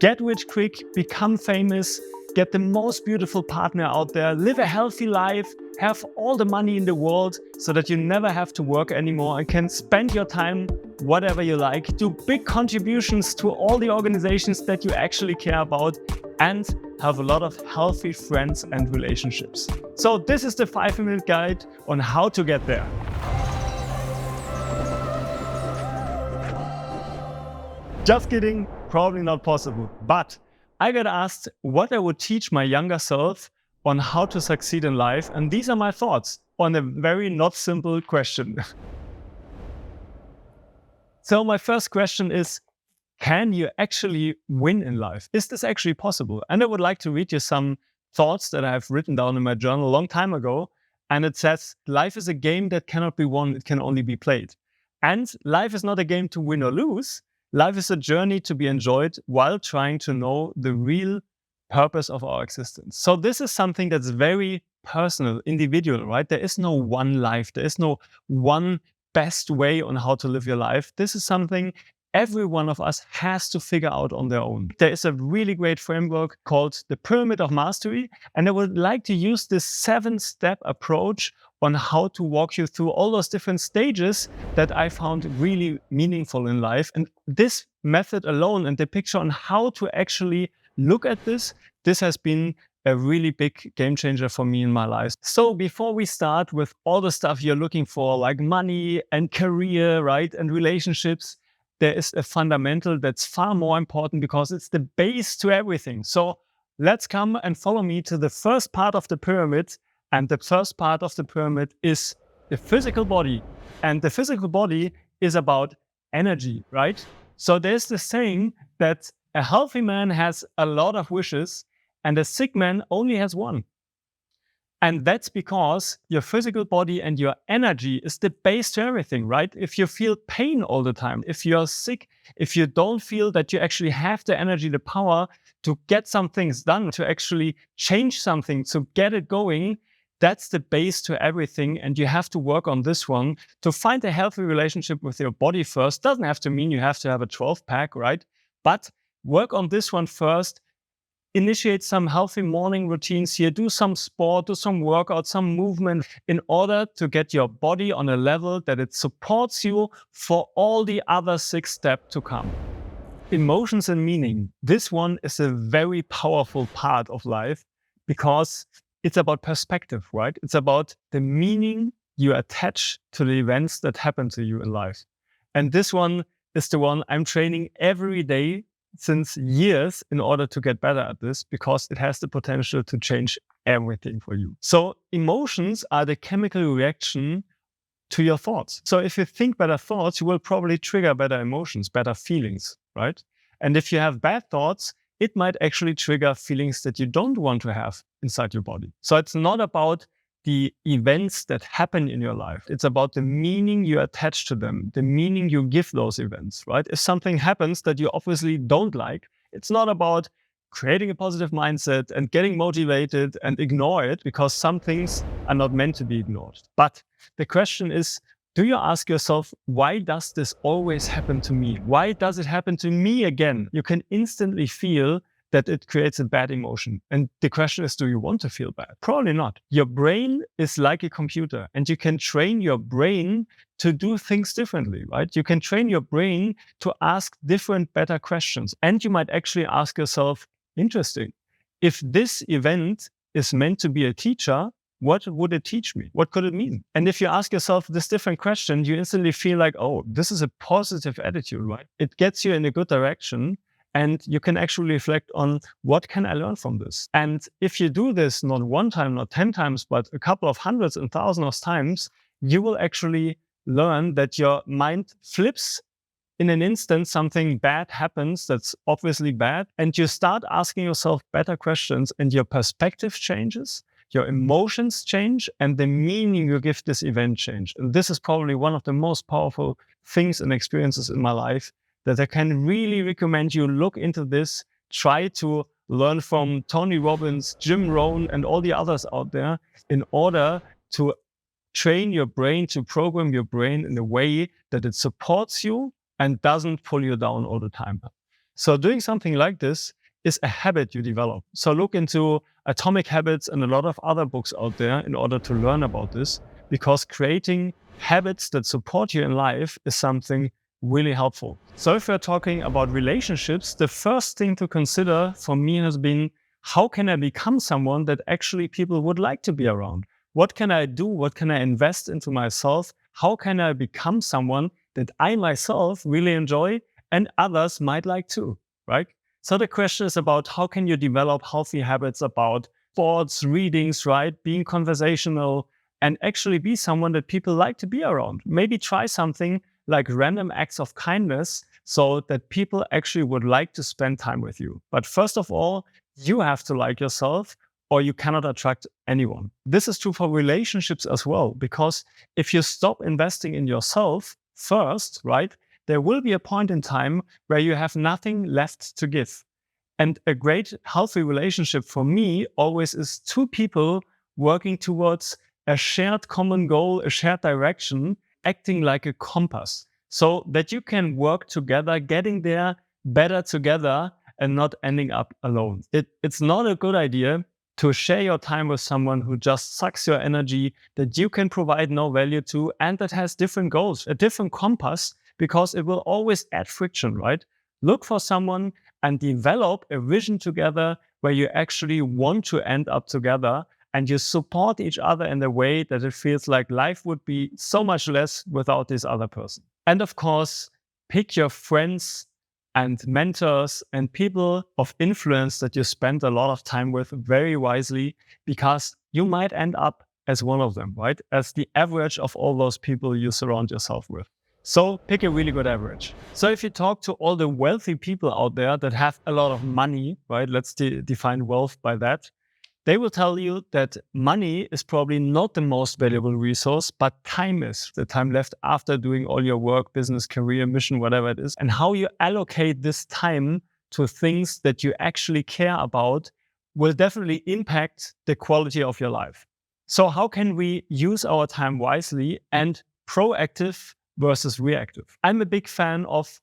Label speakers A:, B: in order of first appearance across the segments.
A: get rich quick, become famous, get the most beautiful partner out there, live a healthy life, have all the money in the world so that you never have to work anymore and can spend your time whatever you like, do big contributions to all the organizations that you actually care about, and have a lot of healthy friends and relationships. So this is the 5-minute guide on how to get there. Just kidding, probably not possible. But I got asked what I would teach my younger self on how to succeed in life. And these are my thoughts on a very not simple question. So my first question is, can you actually win in life? Is this actually possible? And I would like to read you some thoughts that I have written down in my journal a long time ago. And it says, life is a game that cannot be won, it can only be played. And life is not a game to win or lose. Life is a journey to be enjoyed while trying to know the real purpose of our existence. So this is something that's very personal, individual, right? There is no one life. There is no one best way on how to live your life. This is something every one of us has to figure out on their own. There is a really great framework called the Pyramid of Mastery, and I would like to use this 7-step approach on how to walk you through all those different stages that I found really meaningful in life. And this method alone and the picture on how to actually look at this has been a really big game changer for me in my life. So before we start with all the stuff you're looking for, like money and career, right, and relationships, there is a fundamental that's far more important because it's the base to everything. So let's come and follow me to the first part of the pyramid. And the first part of the pyramid is the physical body. And the physical body is about energy, right? So there's the saying that a healthy man has a lot of wishes and a sick man only has one. And that's because your physical body and your energy is the base to everything, right? If you feel pain all the time, if you're sick, if you don't feel that you actually have the energy, the power to get some things done, to actually change something, to get it going, that's the base to everything. And you have to work on this one to find a healthy relationship with your body first. Doesn't have to mean you have to have a 12-pack, right? But work on this one first. Initiate some healthy morning routines here, do some sport, do some workout, some movement in order to get your body on a level that it supports you for all the other 6 steps to come. Emotions and meaning. This one is a very powerful part of life because it's about perspective, right? It's about the meaning you attach to the events that happen to you in life. And this one is the one I'm training every day since years in order to get better at this because it has the potential to change everything for you. So emotions are the chemical reaction to your thoughts. So if you think better thoughts, you will probably trigger better emotions, better feelings, right? And if you have bad thoughts, it might actually trigger feelings that you don't want to have inside your body. So it's not about the events that happen in your life. It's about the meaning you attach to them, the meaning you give those events, right? If something happens that you obviously don't like, it's not about creating a positive mindset and getting motivated and ignore it because some things are not meant to be ignored. But the question is, do you ask yourself, why does this always happen to me? Why does it happen to me again? You can instantly feel that it creates a bad emotion. And the question is, do you want to feel bad? Probably not. Your brain is like a computer and you can train your brain to do things differently, right? You can train your brain to ask different, better questions. And you might actually ask yourself, interesting, if this event is meant to be a teacher, what would it teach me? What could it mean? And if you ask yourself this different question, you instantly feel like, oh, this is a positive attitude, right? It gets you in a good direction. And you can actually reflect on what can I learn from this? And if you do this not one time, not 10 times, but a couple of hundreds and thousands of times, you will actually learn that your mind flips in an instant. Something bad happens that's obviously bad. And you start asking yourself better questions and your perspective changes, your emotions change, and the meaning you give this event change. And this is probably one of the most powerful things and experiences in my life that I can really recommend you look into this, try to learn from Tony Robbins, Jim Rohn, and all the others out there in order to train your brain, to program your brain in a way that it supports you and doesn't pull you down all the time. So doing something like this is a habit you develop. So look into Atomic Habits and a lot of other books out there in order to learn about this, because creating habits that support you in life is something really helpful. So if we're talking about relationships, the first thing to consider for me has been, how can I become someone that actually people would like to be around? What can I do? What can I invest into myself? How can I become someone that I myself really enjoy and others might like too, right? So the question is about, how can you develop healthy habits about sports, readings, right? Being conversational and actually be someone that people like to be around. Maybe try something like random acts of kindness so that people actually would like to spend time with you. But first of all, you have to like yourself or you cannot attract anyone. This is true for relationships as well, because if you stop investing in yourself first, right, there will be a point in time where you have nothing left to give. And a great healthy relationship for me always is two people working towards a shared common goal, a shared direction, acting like a compass so that you can work together, getting there better together and not ending up alone. It's not a good idea to share your time with someone who just sucks your energy, that you can provide no value to, and that has different goals, a different compass, because it will always add friction, right? Look for someone and develop a vision together where you actually want to end up together and you support each other in a way that it feels like life would be so much less without this other person. And of course, pick your friends and mentors and people of influence that you spend a lot of time with very wisely, because you might end up as one of them, right? As the average of all those people you surround yourself with. So pick a really good average. So if you talk to all the wealthy people out there that have a lot of money, right? Let's define wealth by that. They will tell you that money is probably not the most valuable resource, but time is. The time left after doing all your work, business, career, mission, whatever it is. And how you allocate this time to things that you actually care about will definitely impact the quality of your life. So how can we use our time wisely and proactive versus reactive? I'm a big fan of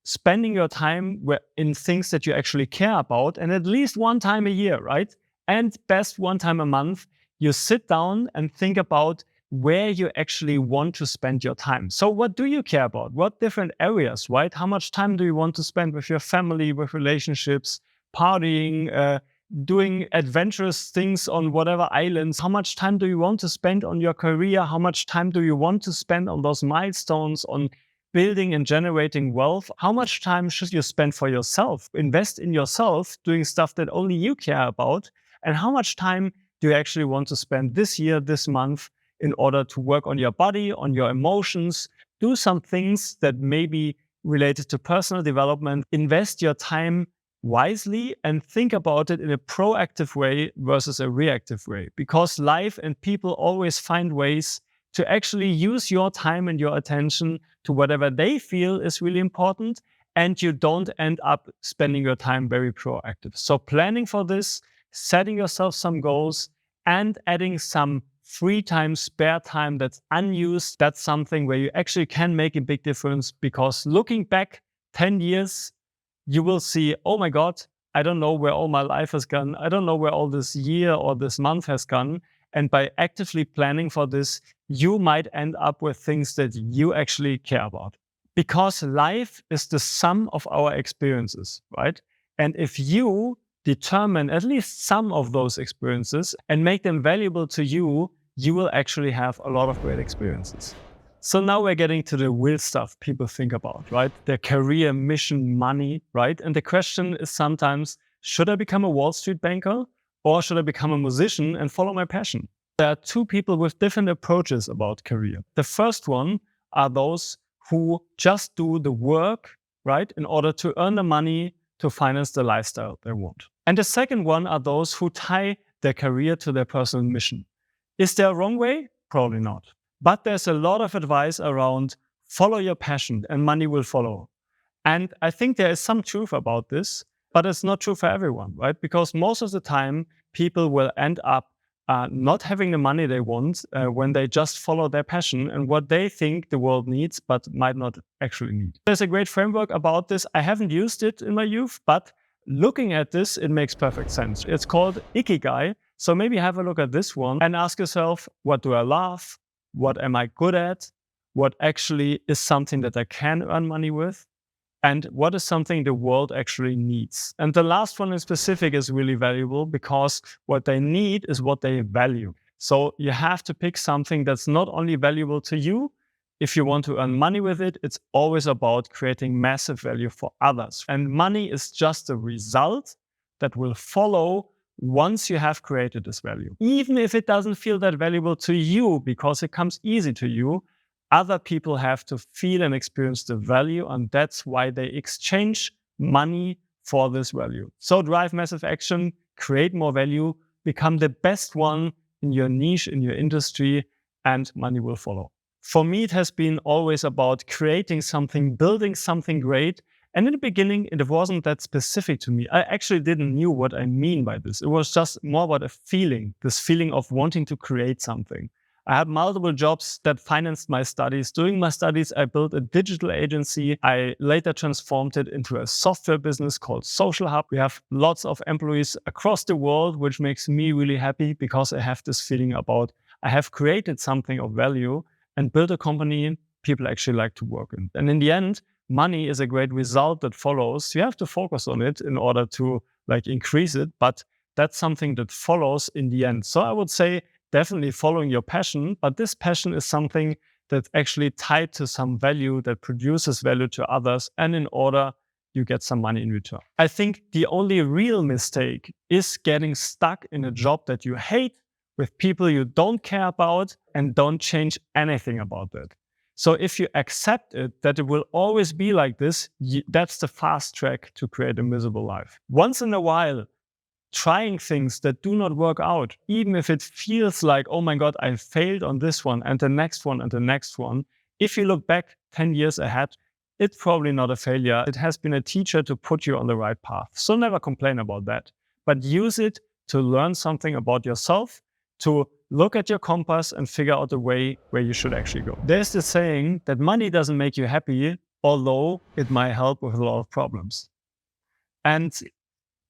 A: spending your time in things that you actually care about, and at least one time a year, right? And best one time a month, you sit down and think about where you actually want to spend your time. So what do you care about? What different areas, right? How much time do you want to spend with your family, with relationships, partying, doing adventurous things on whatever islands? How much time do you want to spend on your career? How much time do you want to spend on those milestones, on building and generating wealth? How much time should you spend for yourself? Invest in yourself, doing stuff that only you care about. And how much time do you actually want to spend this year, this month, in order to work on your body, on your emotions, do some things that may be related to personal development, invest your time wisely and think about it in a proactive way versus a reactive way, because life and people always find ways to actually use your time and your attention to whatever they feel is really important, and you don't end up spending your time very proactive. So planning for this, setting yourself some goals, and adding some free time, spare time that's unused, that's something where you actually can make a big difference, because looking back 10 years, you will see, oh my God, I don't know where all my life has gone. I don't know where all this year or this month has gone. And by actively planning for this, you might end up with things that you actually care about. Because life is the sum of our experiences, right? And if you determine at least some of those experiences and make them valuable to you, you will actually have a lot of great experiences. So now we're getting to the real stuff people think about, right? Their career, mission, money, right? And the question is sometimes, should I become a Wall Street banker or should I become a musician and follow my passion? There are two people with different approaches about career. The first one are those who just do the work, right, in order to earn the money to finance the lifestyle they want. And the second one are those who tie their career to their personal mission. Is there a wrong way? Probably not. But there's a lot of advice around follow your passion and money will follow. And I think there is some truth about this, but it's not true for everyone, right? Because most of the time, people will end up not having the money they want when they just follow their passion and what they think the world needs, but might not actually need. There's a great framework about this. I haven't used it in my youth, but looking at this, it makes perfect sense. It's called Ikigai. So maybe have a look at this one and ask yourself, what do I love? What am I good at? What actually is something that I can earn money with? And what is something the world actually needs? And the last one in specific is really valuable because what they need is what they value. So you have to pick something that's not only valuable to you. If you want to earn money with it, it's always about creating massive value for others. And money is just a result that will follow once you have created this value. Even if it doesn't feel that valuable to you because it comes easy to you, other people have to feel and experience the value, and that's why they exchange money for this value. So drive massive action, create more value, become the best one in your niche, in your industry, and money will follow. For me, it has been always about creating something, building something great. And in the beginning, it wasn't that specific to me. I actually didn't know what I mean by this. It was just more about a feeling, this feeling of wanting to create something. I had multiple jobs that financed my studies. During my studies, I built a digital agency. I later transformed it into a software business called Social Hub. We have lots of employees across the world, which makes me really happy because I have this feeling about I have created something of value and built a company people actually like to work in. And in the end, money is a great result that follows. You have to focus on it in order to increase it, but that's something that follows in the end. So I would say definitely following your passion, but this passion is something that's actually tied to some value that produces value to others, and in order you get some money in return. I think the only real mistake is getting stuck in a job that you hate with people you don't care about and don't change anything about it. So if you accept it, that it will always be like this, that's the fast track to create a miserable life. Once in a while, trying things that do not work out, even if it feels like, oh my God, I failed on this one and the next one and the next one. If you look back 10 years ahead, it's probably not a failure. It has been a teacher to put you on the right path. So never complain about that, but use it to learn something about yourself, to look at your compass and figure out the way where you should actually go. There's this saying that money doesn't make you happy, although it might help with a lot of problems. And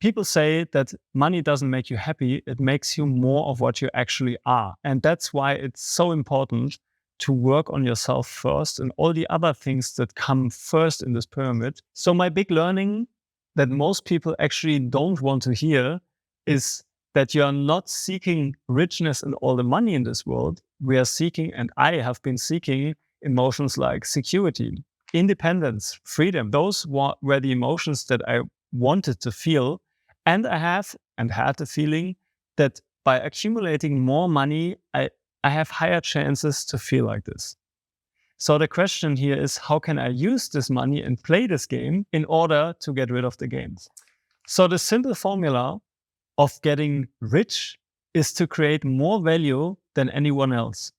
A: people say that money doesn't make you happy, it makes you more of what you actually are. And that's why it's so important to work on yourself first and all the other things that come first in this pyramid. So my big learning that most people actually don't want to hear is that you are not seeking richness and all the money in this world. We are seeking, and I have been seeking, emotions like security, independence, freedom. Those were the emotions that I wanted to feel. And I have and had the feeling that by accumulating more money, I have higher chances to feel like this. So the question here is, how can I use this money and play this game in order to get rid of the gains? So the simple formula of getting rich is to create more value than anyone else.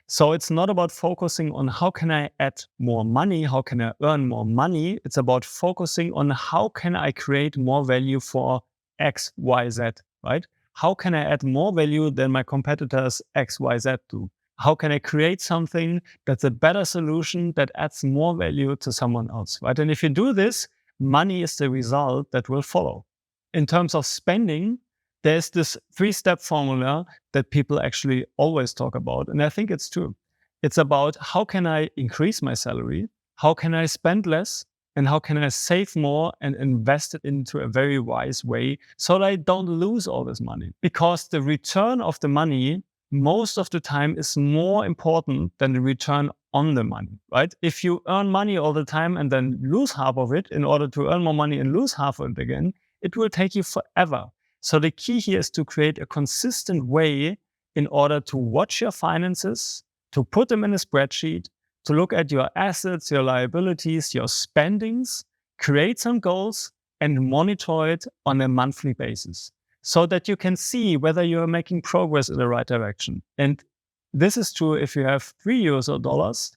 A: So it's not about focusing on how can I add more money, how can I earn more money. It's about focusing on how can I create more value for X, Y, Z, right? How can I add more value than my competitors X, Y, Z do? How can I create something that's a better solution that adds more value to someone else, right? And if you do this, money is the result that will follow. In terms of spending, there's this 3-step formula that people actually always talk about. And I think it's true. It's about how can I increase my salary? How can I spend less? And how can I save more and invest it into a very wise way so that I don't lose all this money? Because the return of the money most of the time is more important than the return on the money, right? If you earn money all the time and then lose half of it in order to earn more money and lose half of it again, it will take you forever. So the key here is to create a consistent way in order to watch your finances, to put them in a spreadsheet, to look at your assets, your liabilities, your spendings, create some goals and monitor it on a monthly basis so that you can see whether you're making progress in the right direction. And this is true if you have €3 or dollars,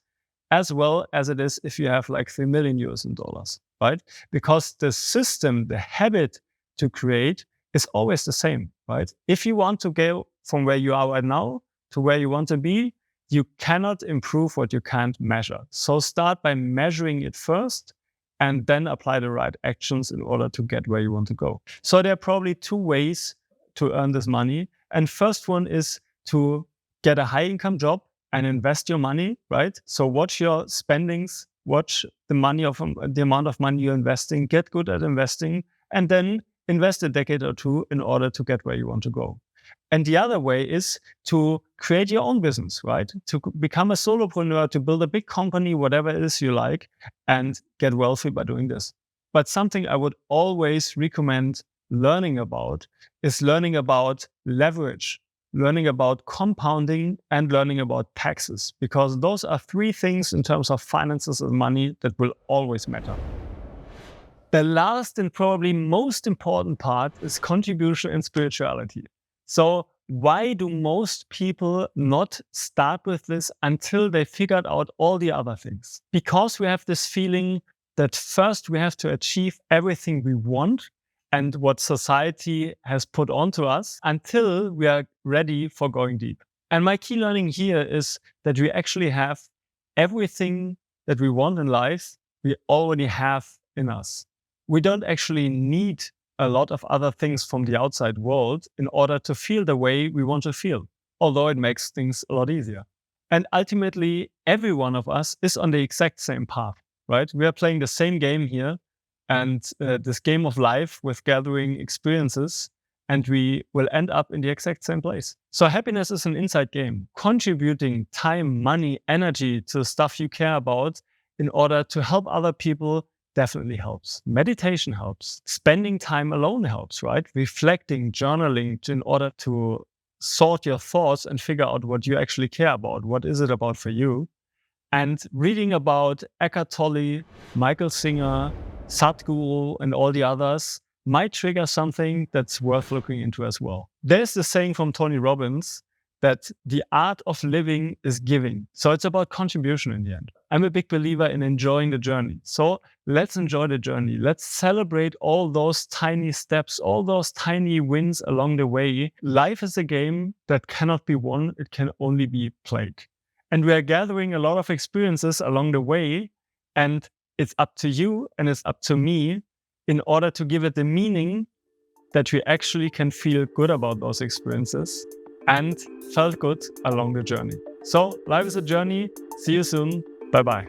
A: as well as it is if you have like 3 million euros in dollars, right? Because the system, the habit to create is always the same, right? If you want to go from where you are right now to where you want to be, you cannot improve what you can't measure. So start by measuring it first and then apply the right actions in order to get where you want to go. So there are probably two ways to earn this money. And first one is to get a high income job and invest your money, right? So watch your spendings, watch the amount of money you're investing, get good at investing, and then invest a decade or two in order to get where you want to go. And the other way is to create your own business, right? To become a solopreneur, to build a big company, whatever it is you like, and get wealthy by doing this. But something I would always recommend learning about is learning about leverage, learning about compounding, and learning about taxes, because those are three things in terms of finances and money that will always matter. The last and probably most important part is contribution and spirituality. So why do most people not start with this until they figured out all the other things? Because we have this feeling that first we have to achieve everything we want and what society has put onto us until we are ready for going deep. And my key learning here is that we actually have everything that we want in life, we already have in us. We don't actually need a lot of other things from the outside world in order to feel the way we want to feel, although it makes things a lot easier. And ultimately, every one of us is on the exact same path, right? We are playing the same game here, and this game of life with gathering experiences, and we will end up in the exact same place. So happiness is an inside game, contributing time, money, energy to stuff you care about in order to help other people definitely helps. Meditation helps. Spending time alone helps, right? Reflecting, journaling in order to sort your thoughts and figure out what you actually care about. What is it about for you? And reading about Eckhart Tolle, Michael Singer, Sadhguru, and all the others might trigger something that's worth looking into as well. There's the saying from Tony Robbins that the art of living is giving. So it's about contribution in the end. I'm a big believer in enjoying the journey. So let's enjoy the journey. Let's celebrate all those tiny steps, all those tiny wins along the way. Life is a game that cannot be won. It can only be played. And we are gathering a lot of experiences along the way. And it's up to you and it's up to me in order to give it the meaning that we actually can feel good about those experiences and felt good along the journey. So life is a journey. See you soon. Bye-bye.